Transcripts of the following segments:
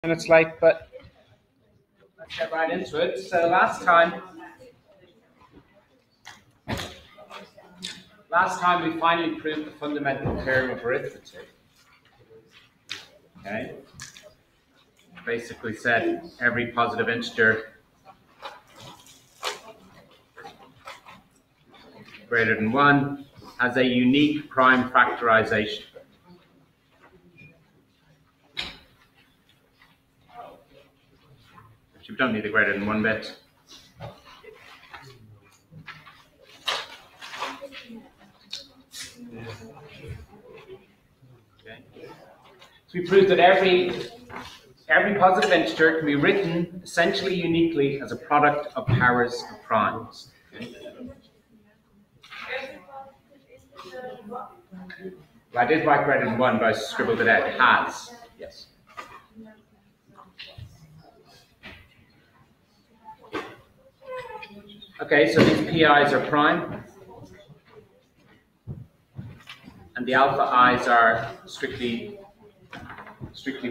Minutes late, but let's get right into it. So last time we finally proved the fundamental theorem of arithmetic. Okay, basically said every positive integer greater than 1 has a unique prime factorization. We don't need the greater than 1 bit. Okay. So we proved that every positive integer can be written essentially uniquely as a product of powers of primes. Okay. Well, I did write greater than 1, but I scribbled it out. It has. Yes. Okay, so these pi's are prime, and the alpha i's are strictly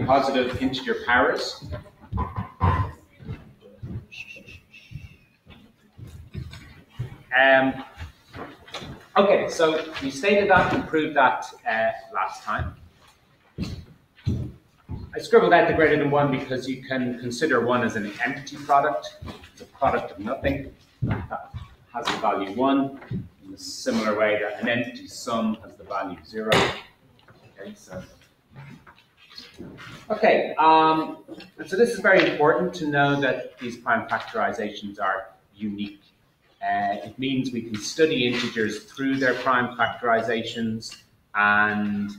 positive integer powers. Okay, so we stated that and proved that last time. I scribbled out the greater than 1 because you can consider 1 as an empty product. It's a product of nothing that has the value 1 in a similar way that an empty sum has the value 0. Okay, so this is very important to know that these prime factorizations are unique. It means we can study integers through their prime factorizations, and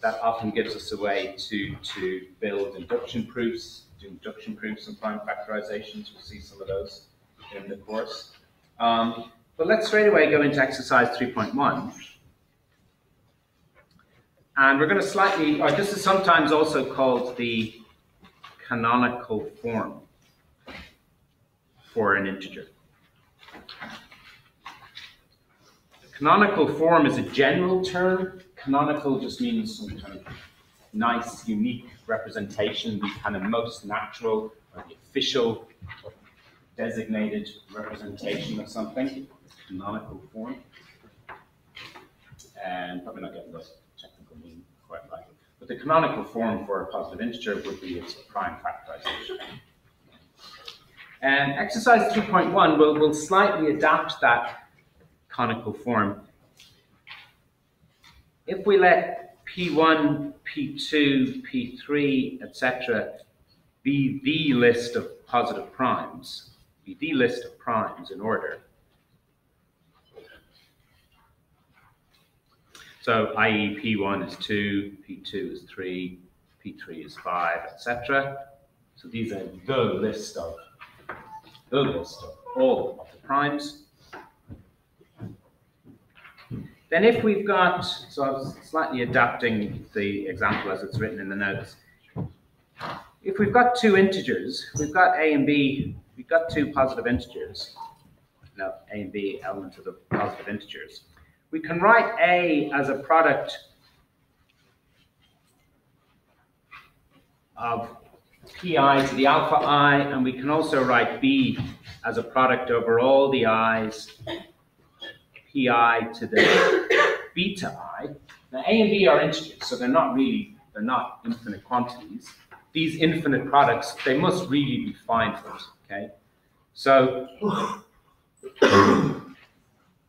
that often gives us a way to build induction proofs, do induction proofs and prime factorizations. We'll see some of those in the course. But let's straight away go into exercise 3.1. And we're going to this is sometimes also called the canonical form for an integer. Canonical form is a general term. Canonical just means some kind of nice, unique representation, the kind of most natural or the official or designated representation of something. Canonical form. And probably not getting the technical meaning quite right. But the canonical form for a positive integer would be its prime factorization. And exercise 3.1 will slightly adapt that canonical form. If we let P1, P2, P3, etc. be the list of positive primes, be the list of primes in order, so i.e. P1 is 2, P2 is 3, P3 is 5, etc. So these are the list of all of the primes. Then if we've got, so I was slightly adapting the example as it's written in the notes. If we've got two integers, we've got a and b, we've got two positive integers. No, a and b elements of the positive integers. We can write a as a product of pi to the alpha I, and we can also write b as a product over all the i's, pi to the beta I. Now a and b are integers, so they're not infinite quantities. These infinite products, they must really be finite, okay? So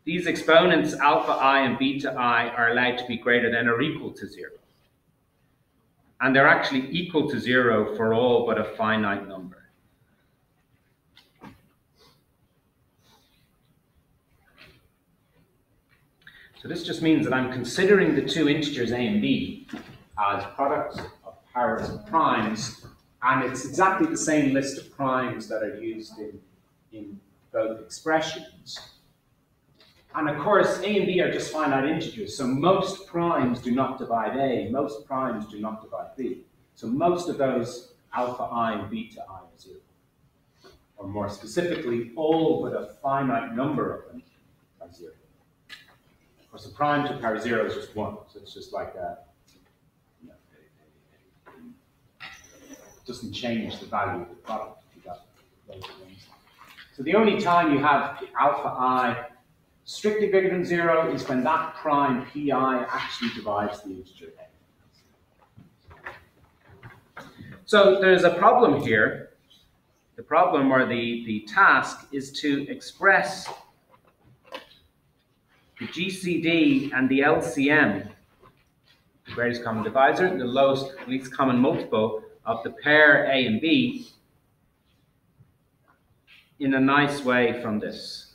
these exponents alpha I and beta I are allowed to be greater than or equal to 0. And they're actually equal to 0 for all but a finite number. So this just means that I'm considering the two integers a and b as products of powers of primes, and it's exactly the same list of primes that are used in both expressions. And of course, a and b are just finite integers, so most primes do not divide a, most primes do not divide b. So most of those alpha I and beta I are 0. Or more specifically, all but a finite number of them are 0. Of course, a prime to the power 0 is just 1, so it's just like doesn't change the value of the product if you got those things. So the only time you have alpha I strictly bigger than 0 is when that prime pi actually divides the integer a. So there's a problem here. The problem or the task is to express the GCD and the LCM, the greatest common divisor, and the lowest least common multiple of the pair A and B in a nice way from this.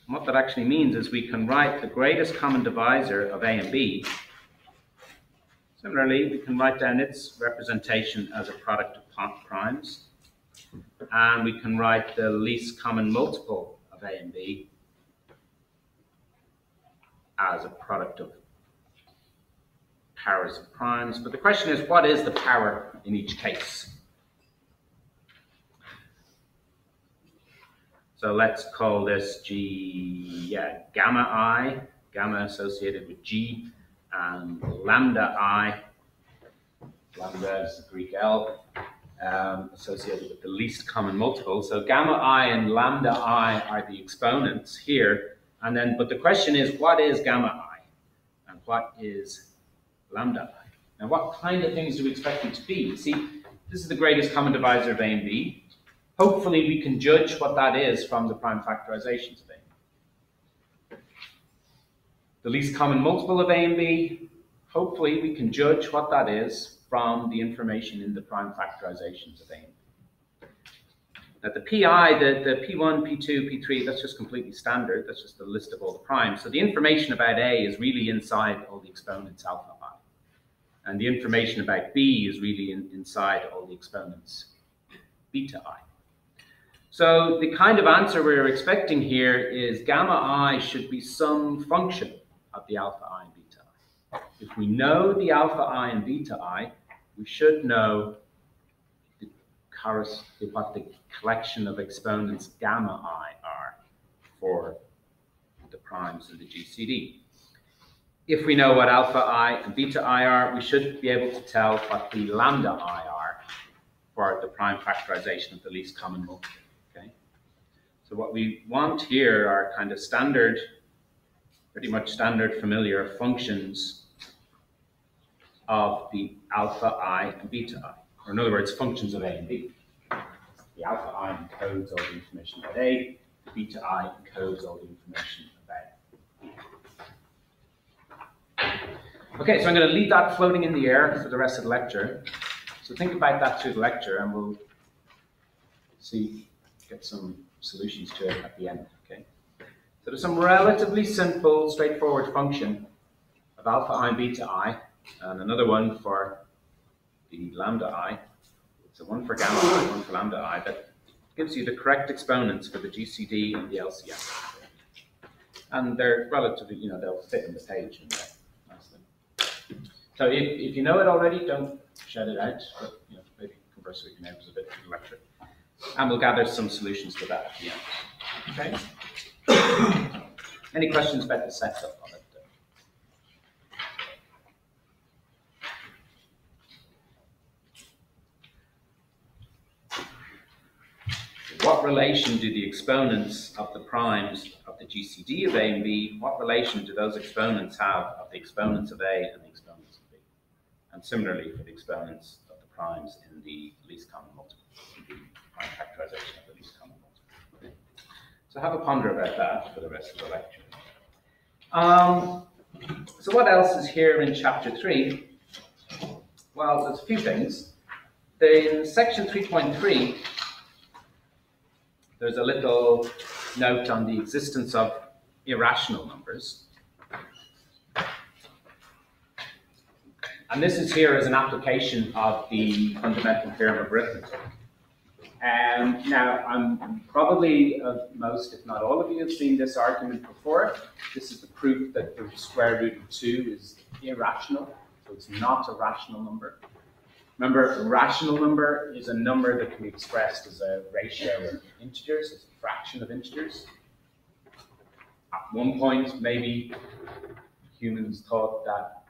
And what that actually means is we can write the greatest common divisor of A and B. Similarly, we can write down its representation as a product of primes. And we can write the least common multiple of A and B as a product of powers of primes. But the question is, what is the power in each case? So let's call this gamma I, gamma associated with G, and lambda I, lambda is the Greek L, associated with the least common multiple. So gamma I and lambda I are the exponents here. And then, but the question is, what is gamma I? And what is lambda I? Now, what kind of things do we expect them to be? See, this is the greatest common divisor of A and B. Hopefully, we can judge what that is from the prime factorizations of A. The least common multiple of A and B, hopefully, we can judge what that is from the information in the prime factorizations of A and B. Now, the PI, the P1, P2, P3, that's just completely standard. That's just the list of all the primes. So the information about A is really inside all the exponents alpha I. And the information about B is really inside all the exponents beta I. So the kind of answer we're expecting here is gamma I should be some function of the alpha I and beta I. If we know the alpha I and beta I, we should know what the collection of exponents gamma I are for the primes in the GCD. If we know what alpha I and beta I are, we should be able to tell what the lambda I are for the prime factorization of the least common multiple. Okay? So what we want here are kind of standard, pretty much standard familiar functions of the alpha I and beta I. Or in other words, functions of A and B. The alpha I encodes all the information about A, the beta I encodes all the information about B. Okay, so I'm going to leave that floating in the air for the rest of the lecture. So think about that through the lecture and we'll get some solutions to it at the end. Okay. So there's some relatively simple, straightforward function of alpha I and beta I, and another one for the lambda I. So one for gamma I, one for lambda I, that gives you the correct exponents for the GCD and the LCM. And they're relatively, they'll fit in the page in there nicely. So if you know it already, don't shout it out, but maybe converse with your neighbors a bit through the lecture. And we'll gather some solutions for that at the end. Okay? Any questions about the setup of it? What relation do the exponents of the primes of the GCD of A and B, what relation do those exponents have of the exponents of A and the exponents of B? And similarly for the exponents of the primes in the least common multiple, the prime factorization of the least common multiple. So have a ponder about that for the rest of the lecture. So what else is here in chapter 3? Well, there's a few things. In section 3.3, there's a little note on the existence of irrational numbers. And this is here as an application of the fundamental theorem of arithmetic. Now, I'm probably most, if not all of you, have seen this argument before. This is the proof that the square root of 2 is irrational, so it's not a rational number. Remember, a rational number is a number that can be expressed as a ratio of integers, as a fraction of integers. At one point, maybe humans thought that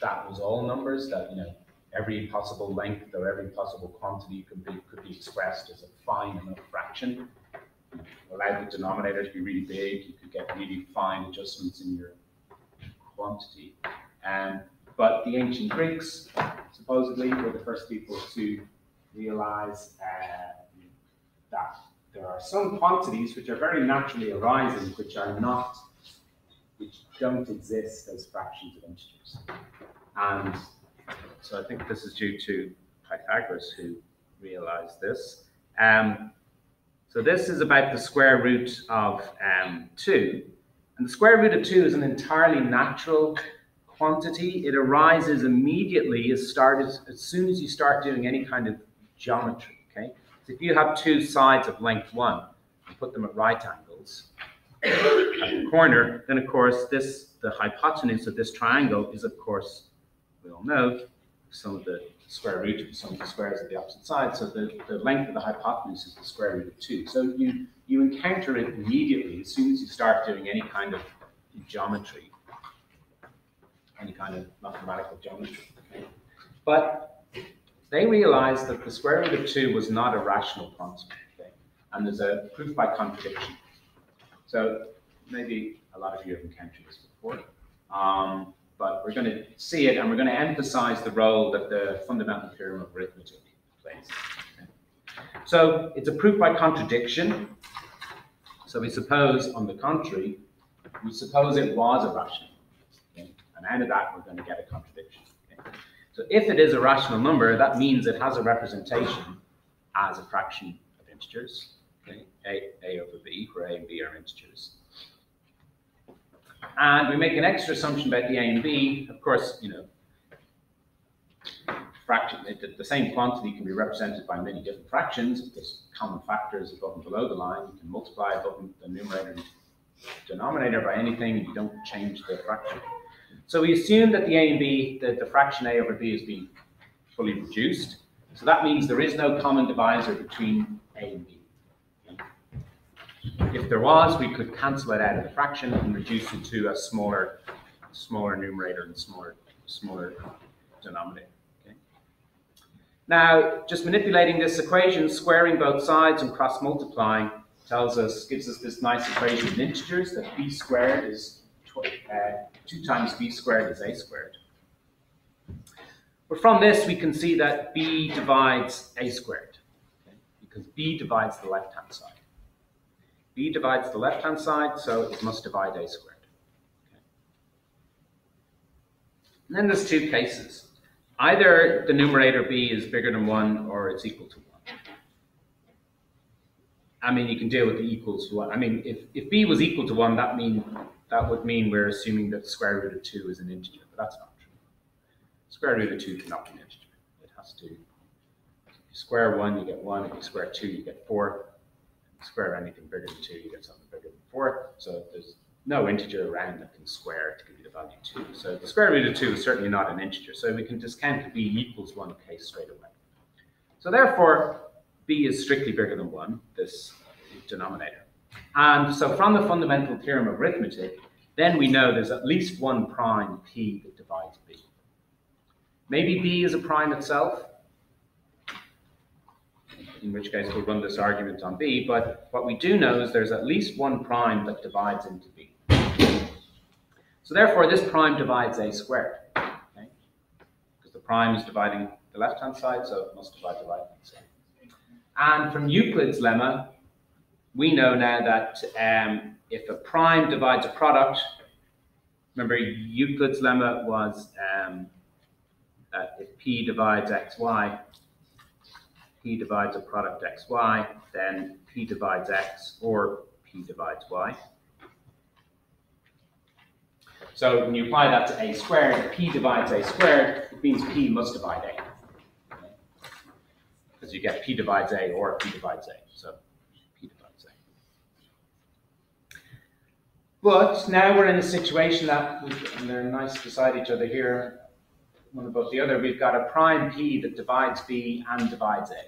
that was all numbers, that, you know, every possible length or every possible quantity could be expressed as a fine enough fraction. Allowed the denominator to be really big, you could get really fine adjustments in your quantity. But the ancient Greeks supposedly were the first people to realize that there are some quantities which are very naturally arising, which don't exist as fractions of integers. And so I think this is due to Pythagoras, who realized this. So this is about the square root of 2. And the square root of 2 is an entirely natural quantity. It arises immediately as soon as you start doing any kind of geometry. Okay? So if you have two sides of length 1 and put them at right angles at the corner, then of course the hypotenuse of this triangle is, of course, we all know, some of the square root of some of the squares of the opposite side. So the length of the hypotenuse is the square root of 2. So you encounter it immediately as soon as you start doing any kind of geometry, any kind of mathematical geometry. Okay? But they realized that the square root of 2 was not a rational constant. Okay? And there's a proof by contradiction. So maybe a lot of you have encountered this before. But we're going to see it, and we're going to emphasize the role that the fundamental theorem of arithmetic plays. Okay. So it's a proof by contradiction. So we suppose, on the contrary, we suppose it was a rational number. Okay. And out of that, we're going to get a contradiction. Okay. So if it is a rational number, that means it has a representation as a fraction of integers. Okay. A over b, where a and b are integers. And we make an extra assumption about the a and b. Of course, you know, the same quantity can be represented by many different fractions. If there's common factors above and below the line, you can multiply above the numerator and denominator by anything, and you don't change the fraction. So we assume that the a and b, that the fraction a over b is being fully reduced. So that means there is no common divisor between a and b. If there was, we could cancel it out of the fraction and reduce it to a smaller numerator and smaller denominator. Okay. Now, just manipulating this equation, squaring both sides and cross multiplying gives us this nice equation in integers that b squared is 2 times b squared is a squared. But from this, we can see that b divides a squared, okay, because b divides the left-hand side. B divides the left-hand side, so it must divide a squared. Okay. And then there's two cases. Either the numerator b is bigger than 1 or it's equal to 1. I mean, you can deal with the equals to 1. I mean, if b was equal to 1, that would mean we're assuming that the square root of 2 is an integer, but that's not true. Square root of 2 cannot be an integer. It has to, if you square 1, you get 1. If you square 2, you get 4. Square anything bigger than 2, you get something bigger than 4. So there's no integer around that can square to give you the value 2. So the square root of 2 is certainly not an integer. So we can discount the b equals 1 case straight away. So therefore, b is strictly bigger than 1, this denominator. And so from the fundamental theorem of arithmetic, then we know there's at least one prime p that divides b. Maybe b is a prime itself, in which case we'll run this argument on b, but what we do know is there's at least one prime that divides into b. So therefore, this prime divides a squared, okay? Because the prime is dividing the left-hand side, so it must divide the right-hand side. And from Euclid's lemma, we know now that if a prime divides a product, remember Euclid's lemma was that if p divides xy, p divides a product xy, then p divides x or p divides y. So when you apply that to a squared, if p divides a squared, it means p must divide a. Okay? Because you get p divides a or p divides a. So p divides a. But now we're in a situation that, and they're nice beside each other here, one above the other, we've got a prime p that divides b and divides a.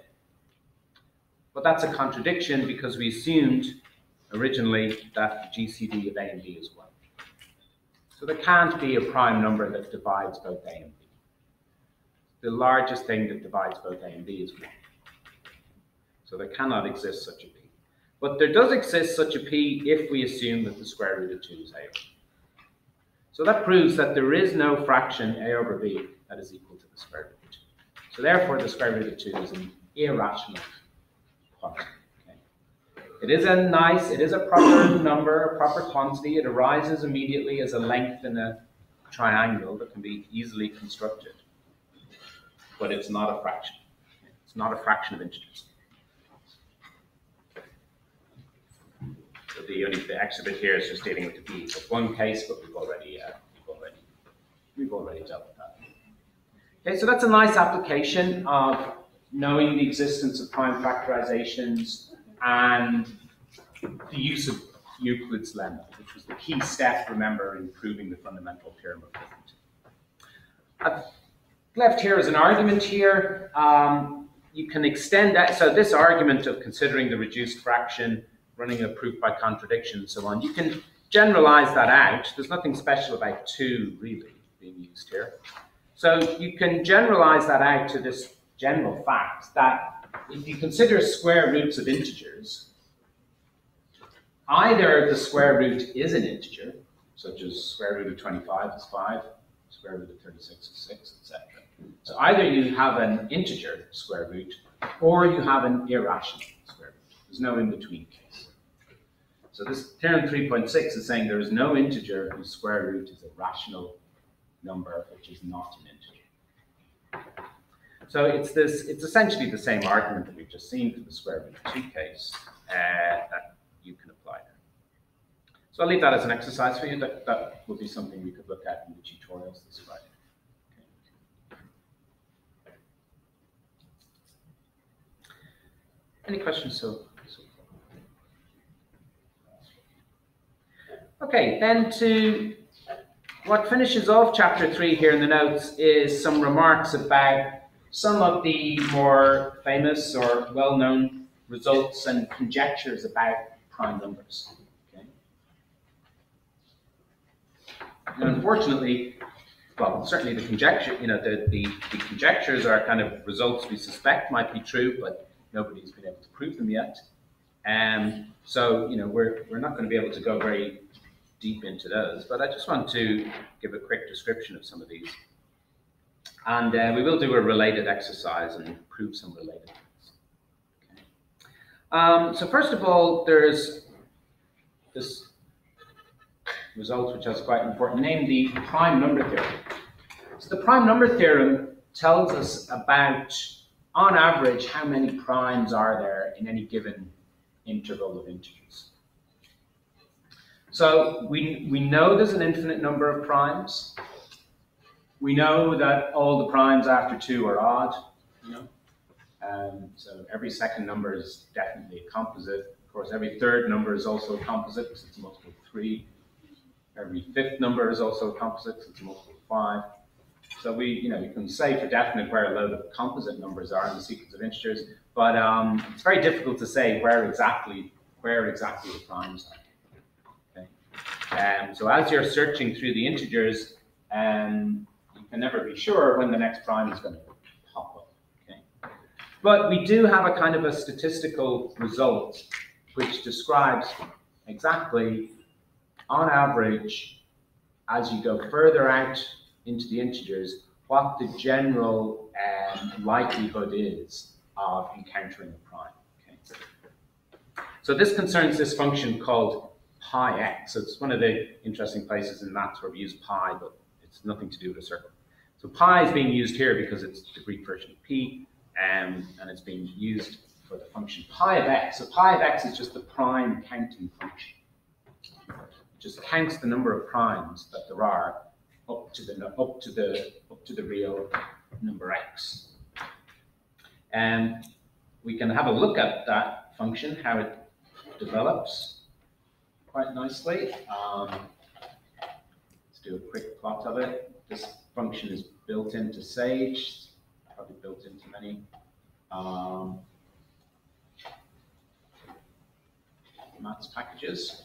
But that's a contradiction because we assumed originally that the GCD of a and b is 1. So there can't be a prime number that divides both A and B. The largest thing that divides both A and B is 1. So there cannot exist such a P. But there does exist such a P if we assume that the square root of 2 is A over B. So that proves that there is no fraction A over B that is equal to the square root of 2. So therefore the square root of 2 is an irrational quantity. It is a proper number, a proper quantity. It arises immediately as a length in a triangle that can be easily constructed. But it's not a fraction. It's not a fraction of integers. So the extra bit here is just dealing with the b. So one case, but we've already dealt with that. Okay, so that's a nice application of knowing the existence of prime factorizations and the use of Euclid's lemma, which was the key step, remember, in proving the fundamental theorem of arithmetic. I've left here as an argument here. You can extend that. So this argument of considering the reduced fraction, running a proof by contradiction, and so on, you can generalize that out. There's nothing special about 2 really being used here. So you can generalize that out to this general fact that if you consider square roots of integers, either the square root is an integer, such as square root of 25 is 5, square root of 36 is 6, etc. So either you have an integer square root, or you have an irrational square root. There's no in-between case. So this theorem 3.6 is saying there is no integer whose square root is a rational number which is not an integer. So it's essentially the same argument that we've just seen for the square root of 2 case that you can apply there. So I'll leave that as an exercise for you. That will be something we could look at in the tutorials this Friday. Okay. Any questions so far? Okay, then to what finishes off chapter 3 here in the notes is some remarks about some of the more famous or well-known results and conjectures about prime numbers. Okay. And unfortunately, well, certainly the conjecture, the conjectures are kind of results we suspect might be true, but nobody's been able to prove them yet. So, we're not going to be able to go very deep into those, but I just want to give a quick description of some of these. And we will do a related exercise and prove some related things. Okay. So first of all, there's this result which has quite an important name, the prime number theorem. So the prime number theorem tells us about, on average, how many primes are there in any given interval of integers. So we know there's an infinite number of primes. We know that all the primes after 2 are odd. So every second number is definitely a composite. Of course, every third number is also a composite because it's a multiple of 3. Every fifth number is also a composite because it's a multiple of 5. So we can say for definite where a load of composite numbers are in the sequence of integers, but it's very difficult to say where exactly the primes are. So as you're searching through the integers, you can never be sure when the next prime is going to pop up. Okay? But we do have a kind of a statistical result which describes exactly, on average, as you go further out into the integers, what the general likelihood is of encountering a prime. Okay? So this concerns this function called pi x. So it's one of the interesting places in maths where we use pi, but it's nothing to do with a circle. So pi is being used here because it's the Greek version of p, and it's being used for the function pi of x. So pi of x is just the prime counting function. It just counts the number of primes that there are up to the real number x. And we can have a look at that function, how it develops quite nicely. Let's do a quick plot of it. This function is built into Sage, probably built into many maths packages.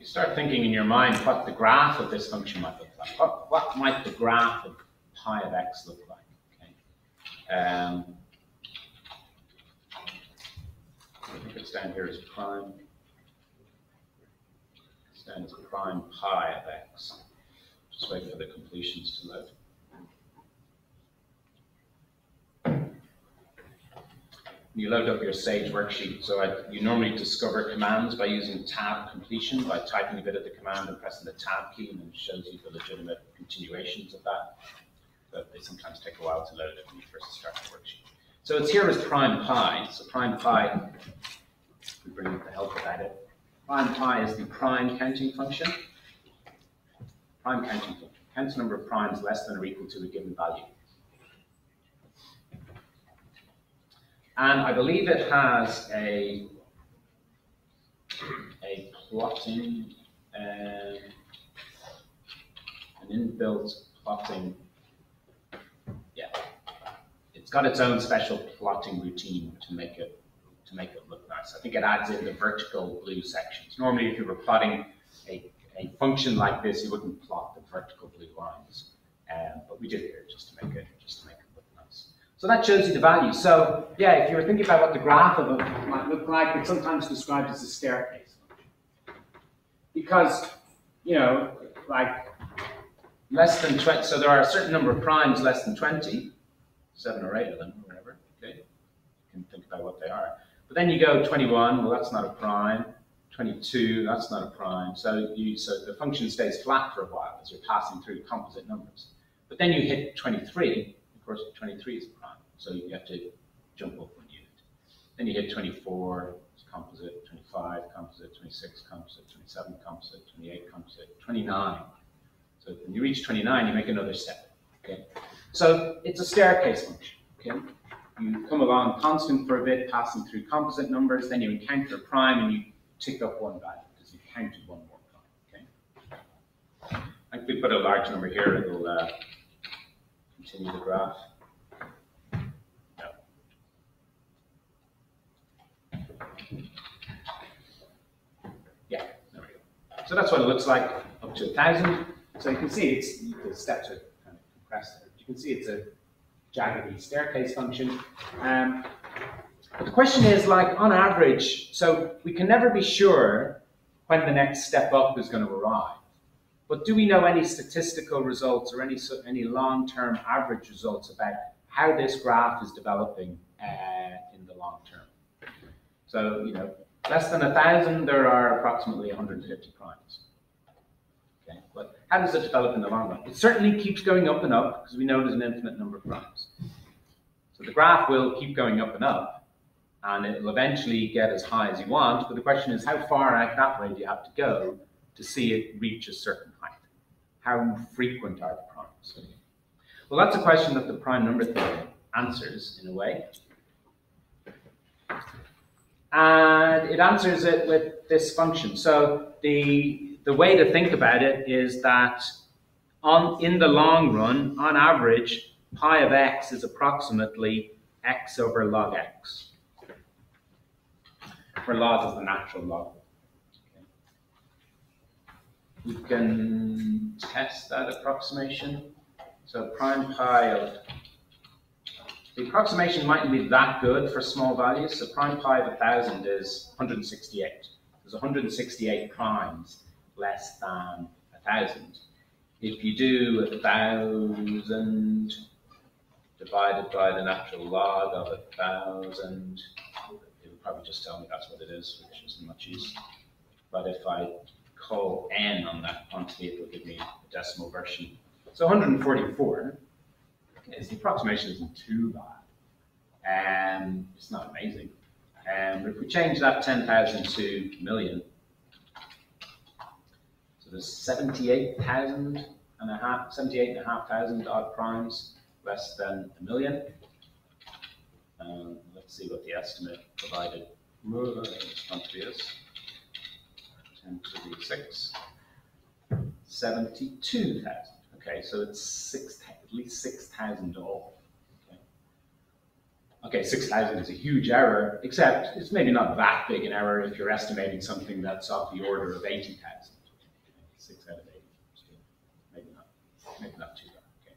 you start thinking in your mind what the graph of this function might look like. What might the graph of pi of x look like? Okay. I think it's down here as prime. It's down as prime pi of x. Just wait for the completions to load. You load up your Sage worksheet. So you normally discover commands by using tab completion, by typing a bit of the command and pressing the tab key, and it shows you the legitimate continuations of that. But they sometimes take a while to load when you first start the worksheet. So it's here as prime pi. So prime pi, we bring up the help about it. Prime pi is the prime counting function. Prime counting function counts the number of primes less than or equal to a given value. And I believe it has a plotting, an inbuilt plotting. Yeah, it's got its own special plotting routine to make it look nice. I think it adds in the vertical blue sections. Normally, if you were plotting a function like this, you wouldn't plot the vertical blue lines, but we did here just to make it look nice. So that shows you the value. So yeah, if you were thinking about what the graph of it might look like, it's sometimes described as a staircase function, because like less than 20. So there are a certain number of primes less than 20, 7 or 8 of them, or whatever. Okay, you can think about what they are. But then you go 21. Well, that's not a prime. 22, that's not a prime. So the function stays flat for a while as you're passing through composite numbers. But then you hit 23, of course 23 is a prime, so you have to jump up 1 unit. Then you hit 24, it's composite, 25, composite, 26, composite, 27, composite, 28, composite, 29. So when you reach 29, you make another step. Okay? So it's a staircase function. Okay? You come along constant for a bit, passing through composite numbers, then you encounter a prime and you tick up one value because you counted one more prime. Okay? I think we put a large number here, it'll continue the graph. No. Yeah, there we go. So that's what it looks like up to 1,000. So you can see the steps are kind of compressed there. You can see it's a jaggedy staircase function. But the question is, like, on average, so we can never be sure when the next step up is going to arrive. But do we know any statistical results or any long-term average results about how this graph is developing in the long term? So, less than 1,000, there are approximately 150 primes. Okay, but how does it develop in the long run? It certainly keeps going up and up because we know there's an infinite number of primes. So the graph will keep going up and up, and it will eventually get as high as you want, but the question is, how far out that way do you have to go to see it reach a certain height? How frequent are the primes? Well, that's a question that the prime number theory answers, in a way. And it answers it with this function. So the way to think about it is that in the long run, on average, pi of x is approximately x over log x, where log is the natural log. Okay. We can test that approximation. So prime pi of, the approximation mightn't be that good for small values. So prime pi of 1,000 is 168. There's 168 primes less than 1,000. If you do 1,000 divided by the natural log of 1,000, it will probably just tell me that's what it is, which isn't much use. But if I call n on that quantity, it will give me a decimal version. So 144 is the approximation isn't too bad. It's not amazing. But if we change that 10,000 to a million, so there's 78,500 odd primes less than a million. Let's see what the estimate provided quantity is. 10 to the 6. 72,000. Okay, so it's at least 6,000 off. Okay. Okay, 6,000 is a huge error, except it's maybe not that big an error if you're estimating something that's of the order of 80,000. 6 out of 80, maybe not too bad. Okay.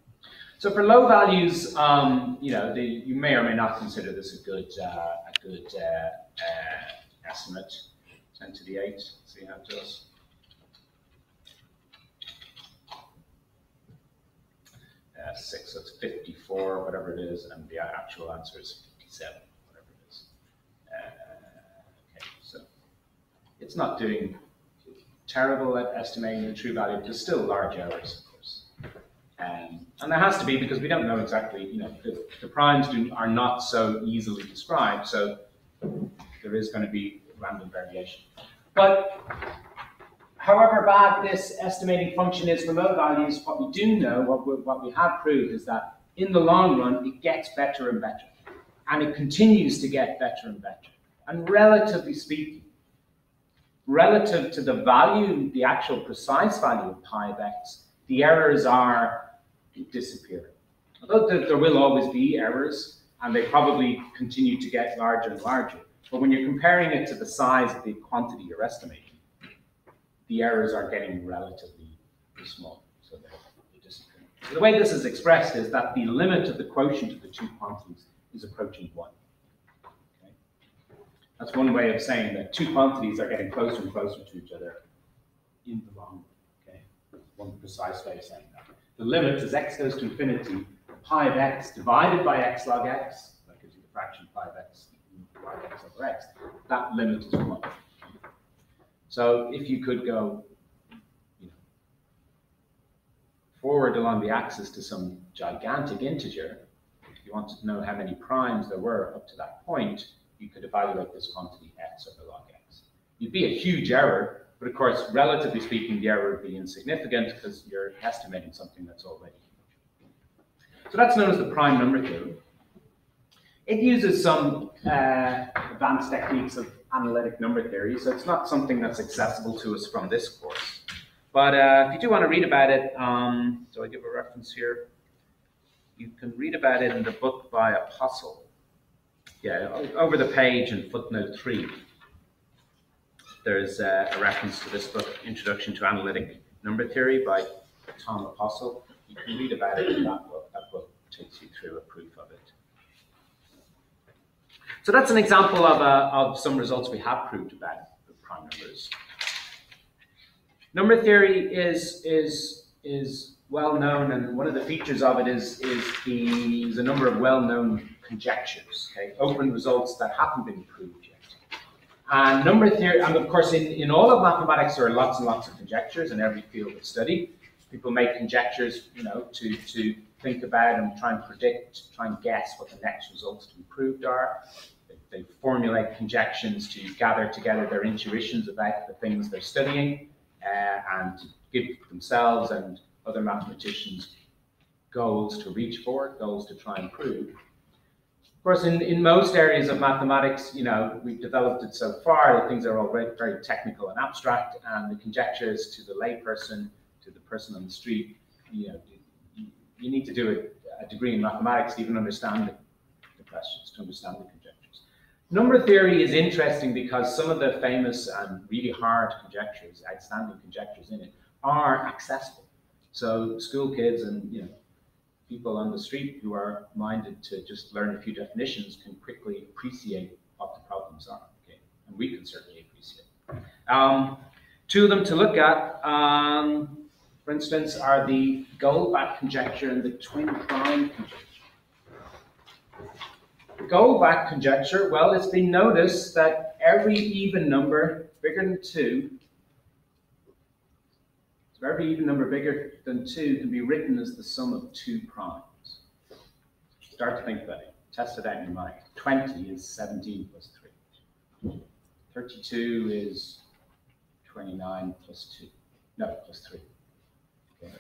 So for low values, you may or may not consider this a good estimate. 10 to the 8, see how it does. Six, so it's 54, whatever it is, and the actual answer is 57, whatever it is. Okay, so it's not doing terrible at estimating the true value, but there's still large errors, of course. And there has to be, because we don't know exactly, the primes are not so easily described, so there is going to be random variation. But however bad this estimating function is for low values, what we do know, what we have proved, is that in the long run, it gets better and better. And it continues to get better and better. And relatively speaking, relative to the value, the actual precise value of pi of x, the errors are disappearing. Although there will always be errors, and they probably continue to get larger and larger. But when you're comparing it to the size of the quantity you're estimating, the errors are getting relatively small, so they're disappearing. So the way this is expressed is that the limit of the quotient of the two quantities is approaching 1. Okay? That's one way of saying that two quantities are getting closer and closer to each other in the long run. Okay? One precise way of saying that. The limit, as x goes to infinity, pi of x divided by x log x, that gives you the fraction pi of x log x over x, that limit is 1. So if you could go forward along the axis to some gigantic integer, if you wanted to know how many primes there were up to that point, you could evaluate this quantity x over log x. You'd be a huge error, but of course, relatively speaking, the error would be insignificant because you're estimating something that's already huge. So that's known as the prime number theorem. It uses some advanced techniques of analytic number theory, so it's not something that's accessible to us from this course. But if you do want to read about it, so I give a reference here. You can read about it in the book by Apostle. Yeah, over the page in footnote 3, there's a reference to this book, Introduction to Analytic Number Theory by Tom Apostle. You can read about it in that book. That book takes you through a proof of it. So that's an example of some results we have proved about the prime numbers. Number theory is well known, and one of the features of it is a number of well-known conjectures, okay? Open results that haven't been proved yet. And number theory, and of course in all of mathematics there are lots and lots of conjectures in every field of study. People make conjectures, to think about and try and predict, try and guess what the next results to be proved are. They formulate conjections to gather together their intuitions about the things they're studying and give themselves and other mathematicians goals to reach for, goals to try and prove. Of course, in most areas of mathematics, we've developed it so far that things are already very technical and abstract, and the conjectures to the layperson, to the person on the street, you need to do a degree in mathematics to even understand the questions, to understand the conjectures. Number theory is interesting because some of the famous and really hard conjectures, outstanding conjectures in it, are accessible. So school kids and people on the street who are minded to just learn a few definitions can quickly appreciate what the problems are. Okay, and we can certainly appreciate. Two of them to look at, for instance, are the Goldbach conjecture and the twin prime conjecture. The Goldbach conjecture, well, it's been noticed that every even number bigger than 2, so every even number bigger than 2 can be written as the sum of 2 primes. Start to think about it. Test it out in your mind. 20 is 17 plus 3. 32 is 29 plus 2. No, plus 3. Okay.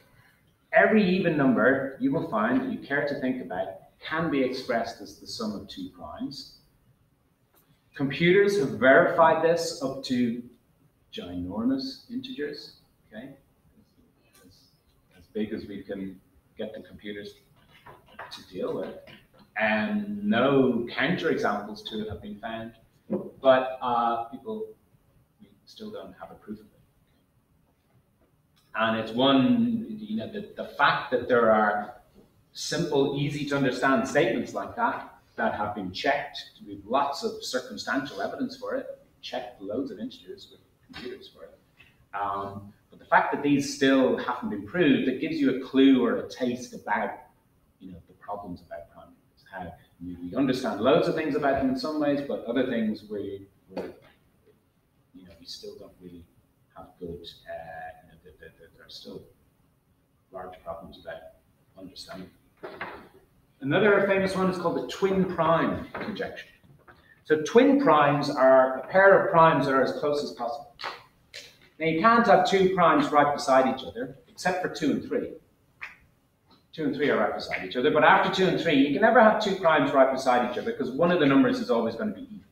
Every even number you will find that you care to think about can be expressed as the sum of 2 primes. Computers have verified this up to ginormous integers, okay? As big as we can get the computers to deal with. and no counterexamples to it have been found, but we still don't have a proof of it. And it's one, the fact that there are simple, easy to understand statements like that have been checked with lots of circumstantial evidence for it. We've checked loads of integers with computers for it. But the fact that these still haven't been proved, it gives you a clue or a taste about, the problems about prime numbers. How we understand loads of things about them in some ways, but other things we still don't really have good. There are still large problems about understanding. Another famous one is called the twin prime conjecture. So twin primes are a pair of primes that are as close as possible. Now you can't have two primes right beside each other, except for 2 and 3. 2 and 3 are right beside each other, but after 2 and 3, you can never have two primes right beside each other because one of the numbers is always going to be even.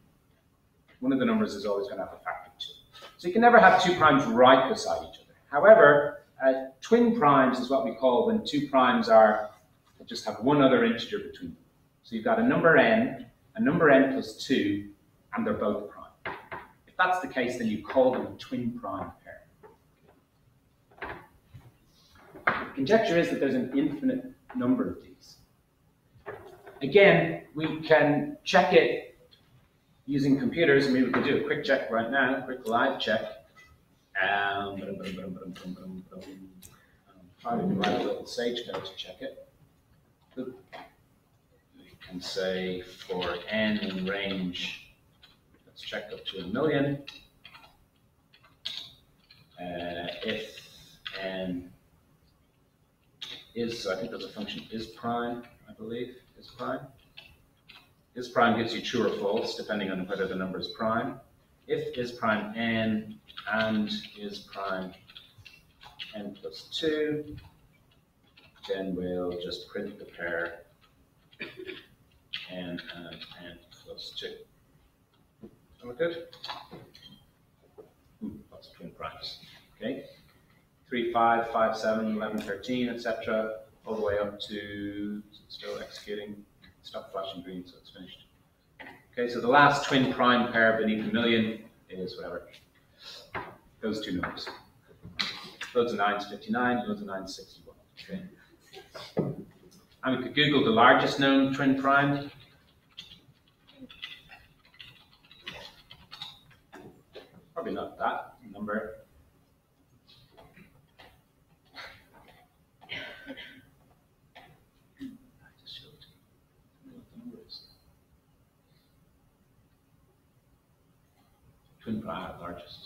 One of the numbers is always going to have a factor of 2. So you can never have two primes right beside each other. However, twin primes is what we call when two primes just have one other integer between them. So you've got a number n plus 2, and they're both prime. If that's the case, then you call them a twin prime pair. The conjecture is that there's an infinite number of these. Again, we can check it using computers. I mean, we can do a quick check right now, a quick live check. Try to write a little Sage code to check it. We can say for n in range, let's check up to 1,000,000. If n is, so I think there's a function is prime, I believe, is prime. Is prime gives you true or false, depending on whether the number is prime. If is prime n and is prime n plus 2, then we'll just print the pair n and n plus 2. Am I good? Lots of twin primes. Okay. 3, 5, 5, 7, 11, 13, etc. All the way up to, still executing, stop flashing green, so it's finished. Okay, so the last twin prime pair beneath 1,000,000 is whatever. Those two numbers. Loads of 9s, 59, loads of 9s, 61. Okay. And we could Google the largest known twin prime. Probably not that number. Twin prime, largest.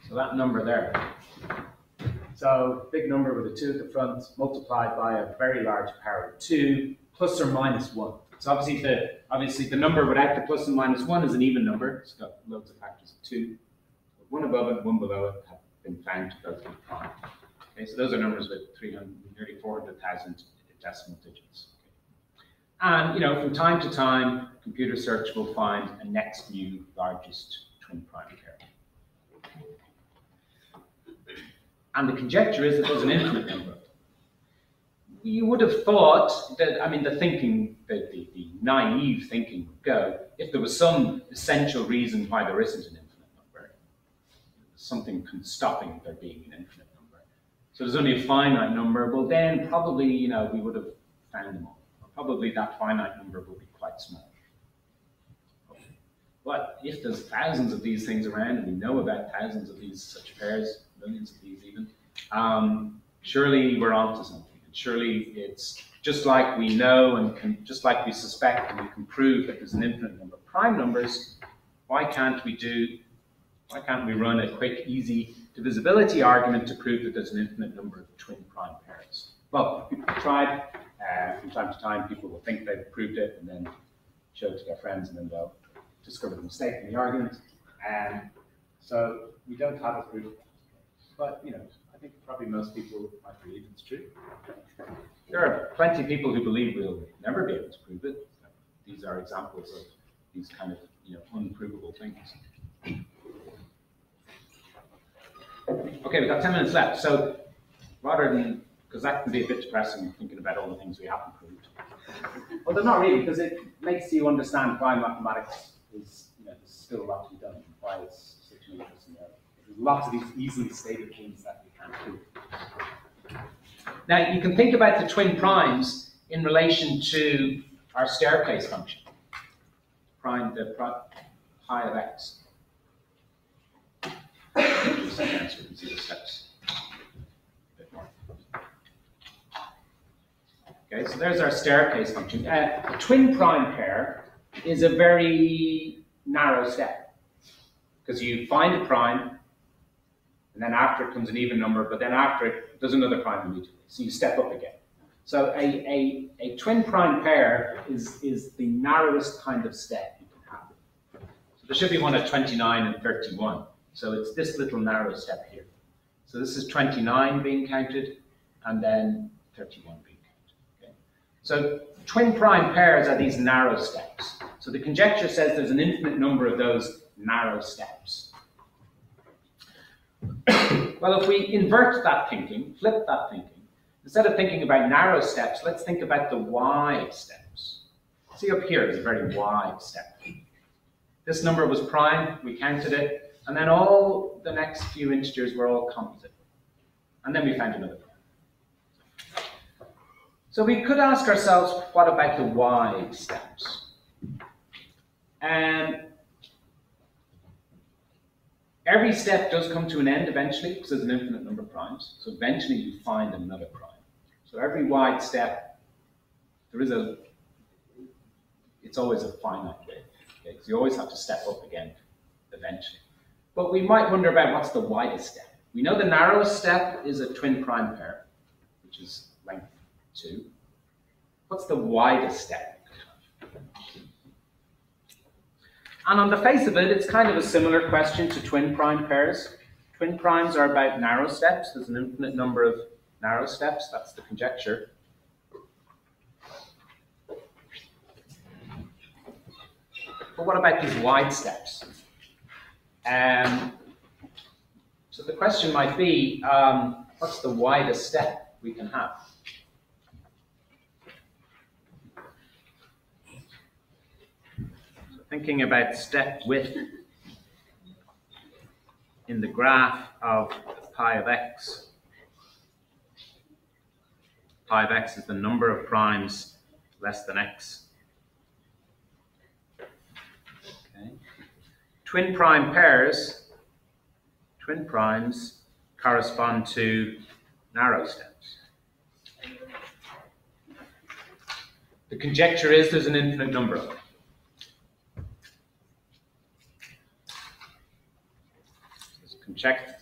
So that number there. So big number with a 2 at the front, multiplied by a very large power of 2, plus or minus 1. So obviously the number without the plus and minus 1 is an even number. It's got loads of factors of 2. One above it, one below it have been found to both be prime. Okay, so those are numbers with nearly 400,000 decimal digits. Okay. And from time to time, computer search will find a next new largest twin prime pair. And the conjecture is that there's an infinite number. You would have thought that, the thinking, the naive thinking would go, if there was some essential reason why there isn't an infinite number, something stopping there being an infinite number. So there's only a finite number, well then probably, we would have found them all. Or probably that finite number will be quite small. But if there's thousands of these things around, and we know about thousands of these such pairs, millions of these even, surely we're onto something. And surely it's just like we know and just like we suspect and we can prove that there's an infinite number of prime numbers, why can't we run a quick, easy divisibility argument to prove that there's an infinite number of twin prime pairs? Well, people have tried. From time to time, people will think they've proved it and then show it to their friends, and then they'll discover the mistake in the argument. So we don't have a proof. But, I think probably most people might believe it's true. There are plenty of people who believe we'll never be able to prove it. these are examples of these kind of unprovable things. Okay, we've got 10 minutes left. So rather than, because that can be a bit depressing thinking about all the things we haven't proved. Well, they're not really, because it makes you understand why mathematics is, there's still a lot to be done, and why it's such an interesting area. There's lots of these easily stated things that we can't prove. Now, you can think about the twin primes in relation to our staircase function, pi of x. Just a second so we can see the steps a bit more. Okay, so there's our staircase function. A twin prime pair is a very narrow step, because you find a prime, and then after it comes an even number, but then after it, there's another prime immediately. So you step up again. So a twin prime pair is the narrowest kind of step you can have. So there should be one at 29 and 31. So it's this little narrow step here. So this is 29 being counted, and then 31 being counted. Okay? So twin prime pairs are these narrow steps. So the conjecture says there's an infinite number of those narrow steps. Well, if we invert that thinking, flip that thinking, instead of thinking about narrow steps, let's think about the wide steps. See up here is a very wide step. This number was prime, we counted it, and then all the next few integers were all composite. And then we found another prime. So we could ask ourselves, what about the wide steps? Every step does come to an end eventually, because there's an infinite number of primes. So eventually you find another prime. So every wide step, it's always a finite width. Okay? Because you always have to step up again eventually. But we might wonder about what's the widest step. We know the narrowest step is a twin prime pair, which is length 2. What's the widest step? And on the face of it, it's kind of a similar question to twin prime pairs. Twin primes are about narrow steps. There's an infinite number of narrow steps. That's the conjecture. But what about these wide steps? So the question might be, what's the widest step we can have? Thinking about step width in the graph of pi of x. Pi of x is the number of primes less than x. Okay. Twin prime pairs, twin primes correspond to narrow steps. The conjecture is there's an infinite number of them.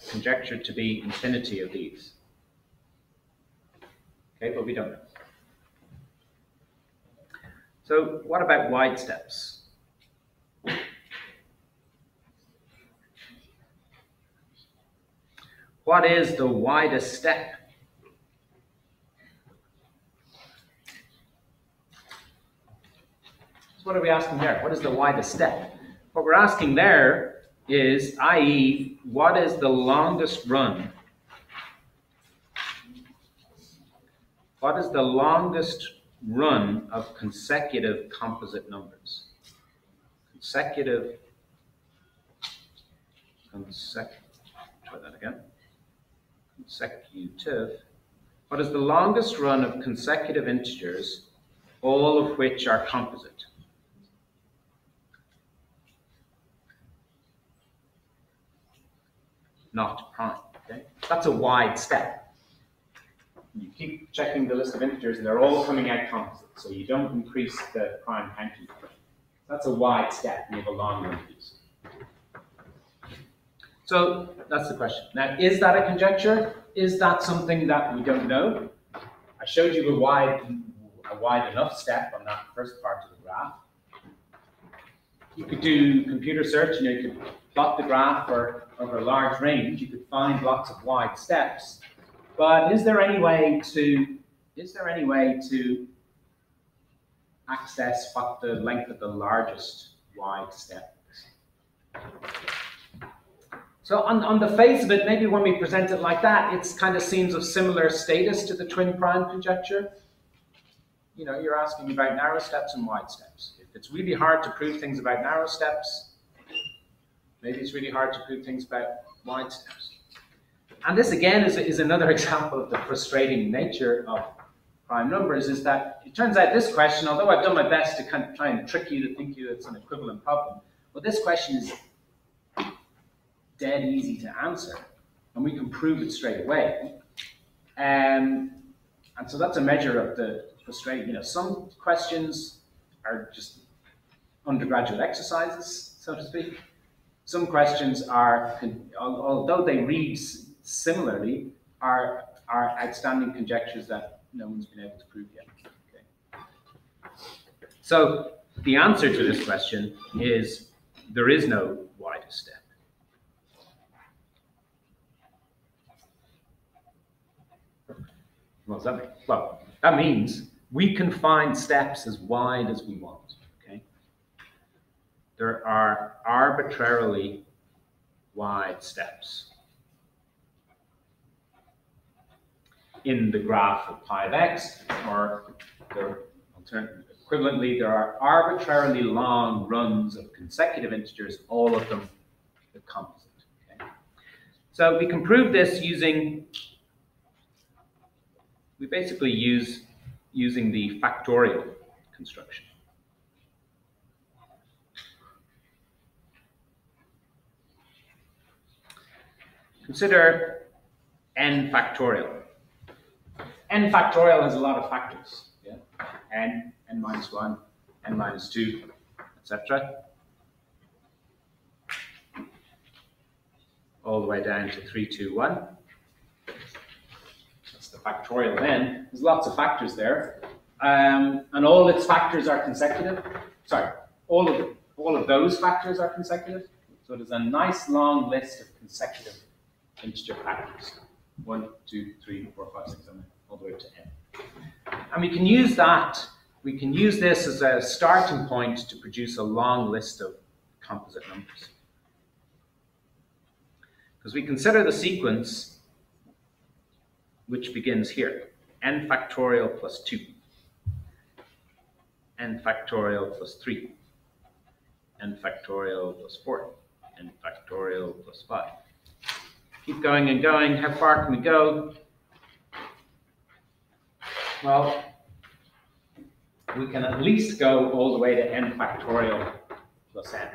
Conjectured to be infinity of these. Okay, but we don't know. So what about wide steps? What is the widest step? So what are we asking there? What is the widest step? What we're asking there is, i.e., what is the longest run? What is the longest run of consecutive composite numbers? Try that again. Consecutive. What is the longest run of consecutive integers, all of which are composite? Not prime. Okay? That's a wide step. You keep checking the list of integers and they're all coming out composite, so you don't increase the prime counting. That's a wide step, and you have a long run of these. So that's the question. Now, is that a conjecture? Is that something that we don't know? I showed you a wide enough step on that first part of the graph. You could do computer search, you could plot the graph over a large range. You could find lots of wide steps. But is there any way to access what the length of the largest wide step is. So on the face of it, maybe when we present it like that, it kind of seems of similar status to the twin prime conjecture. You know, you're asking about narrow steps and wide steps. If it's really hard to prove things about narrow steps, maybe it's really hard to prove things about wide steps. And this again is another example of the frustrating nature of prime numbers, is that it turns out this question, although I've done my best to kind of try and trick you to think it's an equivalent problem, well, this question is dead easy to answer, and we can prove it straight away. And so that's a measure of the frustrating, you know, some questions are just undergraduate exercises, so to speak. Some questions are, although they read similarly, are outstanding conjectures that no one's been able to prove yet. Okay. So the answer to this question is there is no widest step. What does that mean? Well, that means we can find steps as wide as we want. Okay? There are arbitrarily wide steps in the graph of pi of x, or equivalently, there are arbitrarily long runs of consecutive integers, all of them the composite. Okay? So we can prove this using, we basically using the factorial construction. Consider n factorial. N factorial has a lot of factors. Yeah? N minus 1, n minus 2, etc. All the way down to 3, 2, 1. That's the factorial of n. There's lots of factors there. And all its factors are consecutive. Sorry, all of those factors are consecutive. So there's a nice long list of consecutive integer factors. 1, 2, 3, 4, 5, 6, 7, all the way up to n. And we can use that, we can use this as a starting point to produce a long list of composite numbers. Because we consider the sequence which begins here, n factorial plus 2, n factorial plus 3, n factorial plus 4, n factorial plus 5. Keep going and going. How far can we go? Well, we can at least go all the way to n factorial plus n.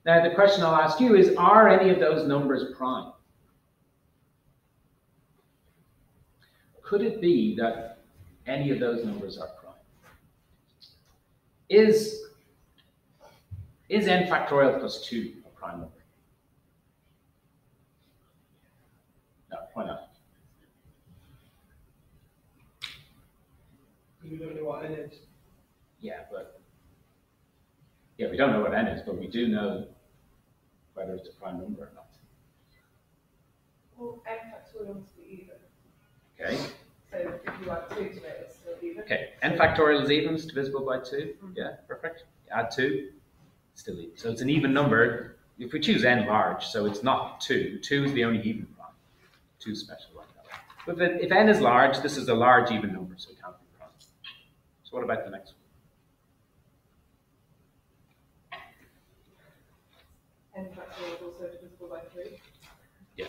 Now, the question I'll ask you is, are any of those numbers prime? Could it be that any of those numbers are prime? Is n factorial plus 2 a prime number? No, why not? We don't know what n is. Yeah, we don't know what n is, but we do know whether it's a prime number or not. Well, n factorial must be even. Okay. So if you add 2 to it, it's still even. Okay, n factorial is even, it's divisible by 2. Mm-hmm. Yeah, perfect. Add 2, still even. So it's an even number. If we choose n large, so it's not 2. 2 is the only even prime. 2 is special like that. But if n is large, this is a large even number, so it can't be prime. So what about the next one? N factorial is also divisible by 3. Yeah.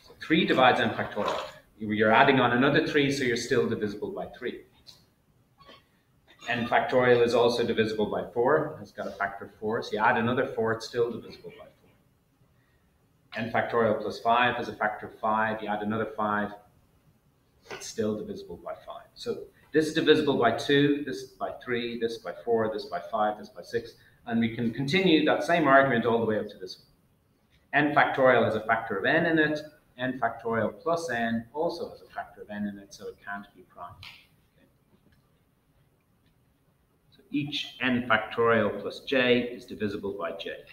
So 3 divides n factorial. You're adding on another 3, so you're still divisible by 3. N factorial is also divisible by 4. It's got a factor of 4. So you add another 4, it's still divisible by 4. N factorial plus 5 has a factor of 5. You add another 5, it's still divisible by 5. So this is divisible by 2, this by 3, this by 4, this by 5, this by 6. And we can continue that same argument all the way up to this one. N factorial has a factor of n in it. N factorial plus n also has a factor of n in it, so it can't be prime. Okay. So each n factorial plus j is divisible by j.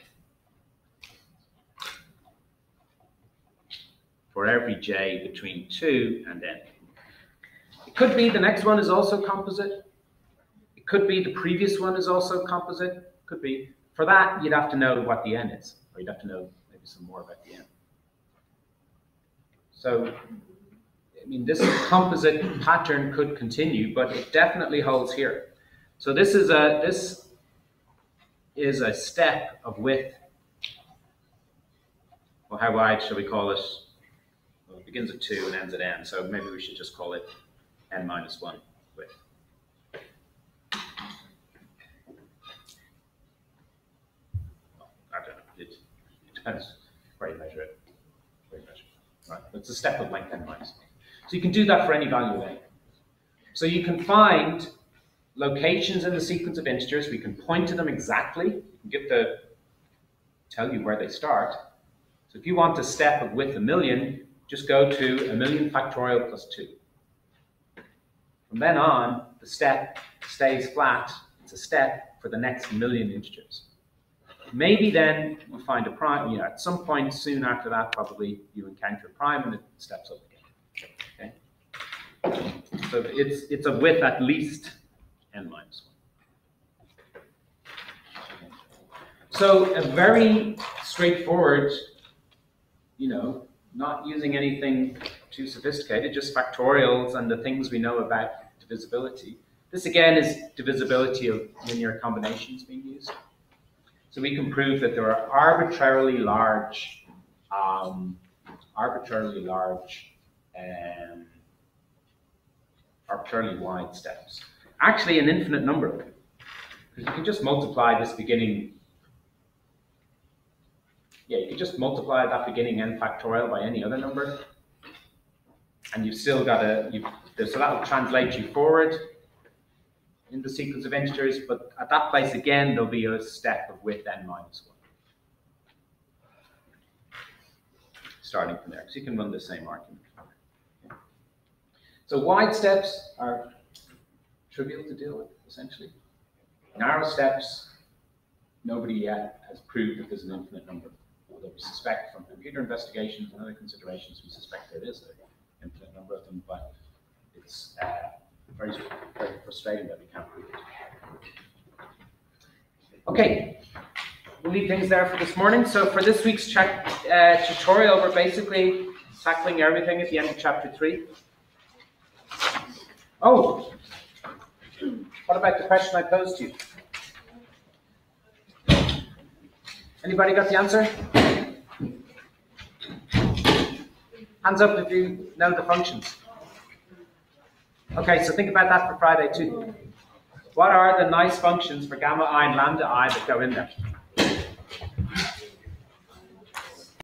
For every j between 2 and n. Could be the next one is also composite. It could be the previous one is also composite. Could be. For that, you'd have to know what the n is, or you'd have to know maybe some more about the n. So, I mean, this composite pattern could continue, but it definitely holds here. So this is a step of width. Well, how wide shall we call it? Well, it begins at 2 and ends at n, so maybe we should just call it n minus 1 width. Well, I don't know. It depends where you measure it. Right, it's a step of length n minus 1. So you can do that for any value of a. So you can find locations in the sequence of integers. We can point to them exactly. We can tell you where they start. So if you want a step of width 1,000,000, just go to 1,000,000 factorial plus 2. From then on, the step stays flat. It's a step for the next 1,000,000 integers. Maybe then we'll find a prime. At some point soon after that, probably you encounter a prime and it steps up again. Okay? So it's a width at least n minus 1. So a very straightforward, not using anything too sophisticated, just factorials and the things we know about divisibility. This again is divisibility of linear combinations being used. So we can prove that there are arbitrarily wide steps. Actually, an infinite number. Because you can just multiply this beginning. Yeah, you can just multiply that beginning n factorial by any other number, and you've still got so that will translate you forward in the sequence of integers, but at that place again, there'll be a step of width n minus 1. Starting from there, so you can run the same argument. So wide steps are trivial to deal with, essentially. Narrow steps, nobody yet has proved that there's an infinite number. Although we suspect from computer investigations and other considerations, we suspect there is an infinite number of them, but it's very, very frustrating that we can't prove it. Okay, we'll leave things there for this morning. So for this week's tutorial, we're basically tackling everything at the end of chapter 3. Oh, what about the question I posed to you? Anybody got the answer? Hands up if you know the functions. Okay, so think about that for Friday too. What are the nice functions for gamma I and lambda I that go in there?